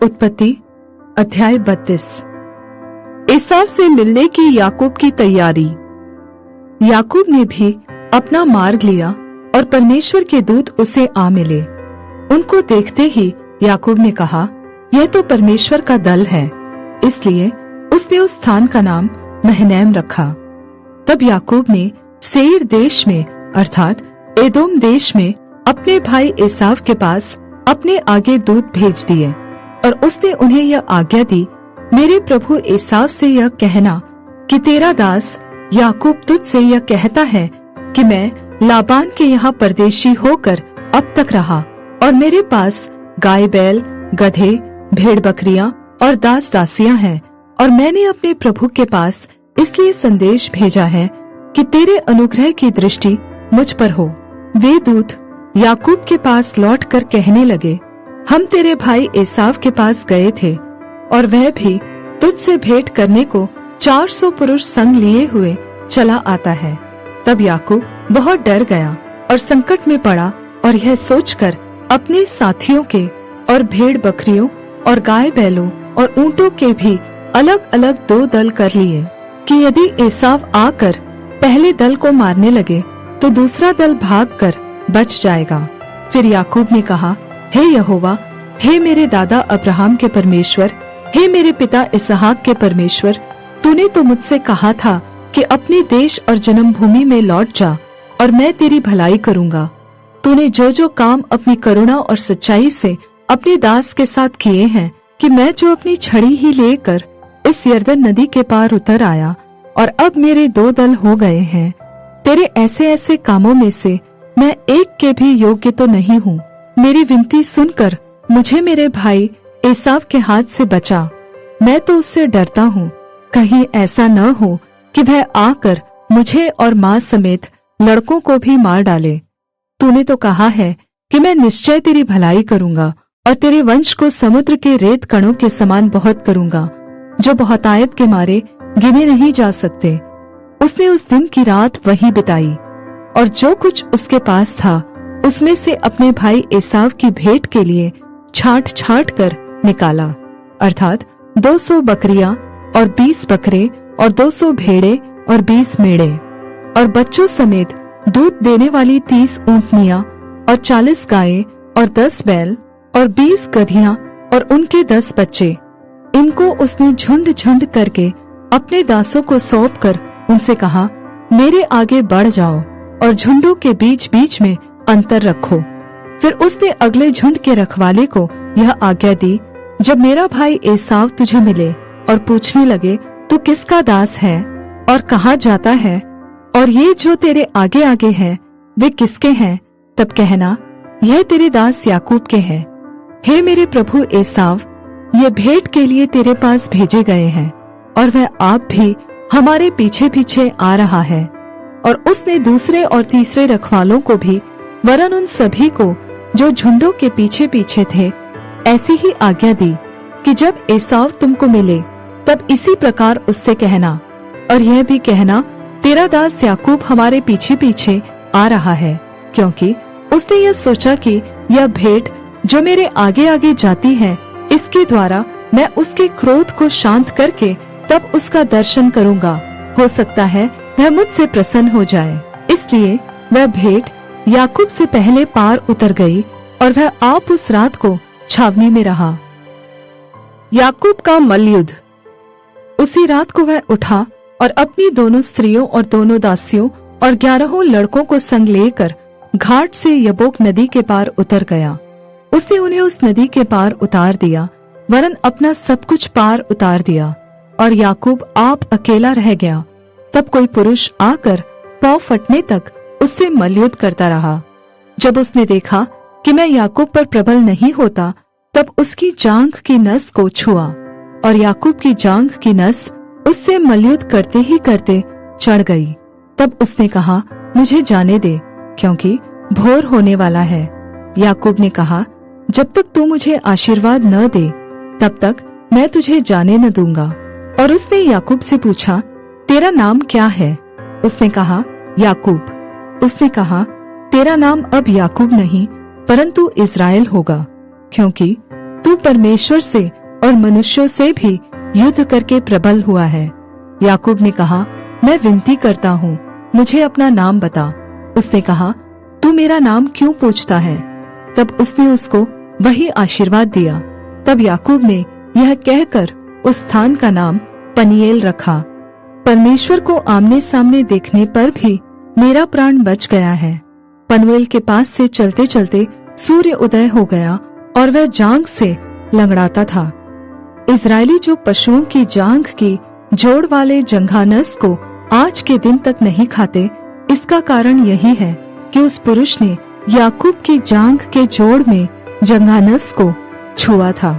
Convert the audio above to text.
उत्पत्ति अध्याय 32। एसाव से मिलने की याकूब की तैयारी। याकूब ने भी अपना मार्ग लिया और परमेश्वर के दूत उसे आ मिले। उनको देखते ही याकूब ने कहा, यह तो परमेश्वर का दल है। इसलिए उसने उस स्थान का नाम महनैम रखा। तब याकूब ने सेईर देश में अर्थात एदोम देश में अपने भाई एसाव के पास अपने आगे दूत भेज दिए और उसने उन्हें यह आज्ञा दी, मेरे प्रभु एसाव से यह कहना कि तेरा दास याकूब तुझसे यह कहता है कि मैं लाबान के यहाँ परदेशी होकर अब तक रहा और मेरे पास गाय बैल गधे भेड़ बकरियां और दास दासियां हैं, और मैंने अपने प्रभु के पास इसलिए संदेश भेजा है कि तेरे अनुग्रह की दृष्टि मुझ पर हो। वे दूत याकूब के पास लौटकर कहने लगे, हम तेरे भाई एसाव के पास गए थे और वह भी तुझसे भेंट करने को 400 पुरुष संग लिए हुए चला आता है। तब याकूब बहुत डर गया और संकट में पड़ा और यह सोचकर अपने साथियों के और भेड़ बकरियों और गाय बैलों और ऊंटों के भी अलग अलग 2 दल कर लिए कि यदि एसाव आकर पहले दल को मारने लगे तो दूसरा दल भागकर बच जाएगा। फिर याकूब ने कहा, हे यहोवा, हे मेरे दादा अब्राहम के परमेश्वर, हे मेरे पिता इसहाक के परमेश्वर, तूने तो मुझसे कहा था कि अपने देश और जन्मभूमि में लौट जा और मैं तेरी भलाई करूंगा। तूने जो जो काम अपनी करुणा और सच्चाई से अपने दास के साथ किए हैं कि मैं जो अपनी छड़ी ही लेकर इस यरदन नदी के पार उतर आया और अब मेरे 2 दल हो गए हैं। तेरे ऐसे ऐसे कामों में से मैं एक के भी योग्य तो नहीं हूँ। मेरी विनती सुनकर मुझे मेरे भाई एसाव के हाथ से बचा। मैं तो उससे डरता हूँ, कहीं ऐसा न हो कि वह आकर मुझे और माँ समेत लड़कों को भी मार डाले। तूने तो कहा है कि मैं निश्चय तेरी भलाई करूंगा और तेरे वंश को समुद्र के रेत कणों के समान बहुत करूंगा, जो बहुतायत के मारे गिने नहीं जा सकते। उसने उस दिन की रात वहीं बिताई और जो कुछ उसके पास था उसमें से अपने भाई एसाव की भेंट के लिए छांट छांट कर निकाला, अर्थात 200 बकरियां और 20 बकरे और 200 भेड़े और 20 मेढ़े और बच्चों समेत दूध देने वाली 30 ऊँटनियां और 40 गायें और 10 बैल और 20 गधियां और उनके 10 बच्चे। इनको उसने झुंड झुंड करके अपने दासों को सौंपकर उनसे कहा, मेरे आगे बढ़ जाओ और झुंडों के बीच बीच में अंतर रखो। फिर उसने अगले झुंड के रखवाले को यह आज्ञा दी, जब मेरा भाई एसाव तुझे मिले और पूछने लगे तू किसका दास है और कहाँ जाता है और ये जो तेरे आगे आगे हैं वे किसके हैं, तब कहना, यह तेरे दास याकूब के हैं। हे मेरे प्रभु एसाव, ये भेंट के लिए तेरे पास भेजे गए हैं और वह आप भी हमारे पीछे पीछे आ रहा है। और उसने दूसरे और तीसरे रखवालों को भी वरन उन सभी को जो झुंडों के पीछे पीछे थे ऐसी ही आज्ञा दी कि जब एसाव तुमको मिले तब इसी प्रकार उससे कहना, और यह भी कहना, तेरा दास याकूब हमारे पीछे पीछे आ रहा है, क्योंकि उसने यह सोचा कि यह भेंट जो मेरे आगे आगे जाती है इसके द्वारा मैं उसके क्रोध को शांत करके तब उसका दर्शन करूंगा। हो सकता है वह मुझसे प्रसन्न हो जाए। इसलिए वह भेंट याकूब से पहले पार उतर गई और वह आप उस रात को छावनी में रहा। याकूब का मल्लयुद्ध। उसी रात को वह उठा और अपनी दोनों स्त्रियों और दोनों दासियों और 11 लड़कों को संग लेकर घाट से यब्बोक नदी के पार उतर गया। उसने उन्हें उस नदी के पार उतार दिया, वरन अपना सब कुछ पार उतार दिया, और याकूब आप अकेला रह गया। तब कोई पुरुष आकर पाँव फटने तक उससे मल्लयुद्ध करता रहा। जब उसने देखा कि मैं याकूब पर प्रबल नहीं होता, तब उसकी जांघ की नस को छुआ और याकूब की जांघ की नस उससे मल्लयुद्ध करते ही करते चढ़ गई। तब उसने कहा, मुझे जाने दे, क्योंकि भोर होने वाला है। याकूब ने कहा, जब तक तू मुझे आशीर्वाद न दे तब तक मैं तुझे जाने न दूंगा। और उसने याकूब से पूछा, तेरा नाम क्या है? उसने कहा, याकूब। उसने कहा, तेरा नाम अब याकूब नहीं परंतु इस्राएल होगा, क्योंकि तू परमेश्वर से और मनुष्यों से भी युद्ध करके प्रबल हुआ है। याकूब ने कहा, मैं विनती करता हूँ, मुझे अपना नाम बता। उसने कहा, तू मेरा नाम क्यों पूछता है? तब उसने उसको वही आशीर्वाद दिया। तब याकूब ने यह कहकर उस स्थान का नाम पनीएल रखा, परमेश्वर को आमने सामने देखने पर भी मेरा प्राण बच गया है। पनूएल के पास से चलते चलते सूर्य उदय हो गया और वह जांघ से लंगड़ाता था। इजरायली जो पशुओं की जांघ की जोड़ वाले जंघानस को आज के दिन तक नहीं खाते, इसका कारण यही है कि उस पुरुष ने याकूब की जांघ के जोड़ में जंघानस को छुआ था।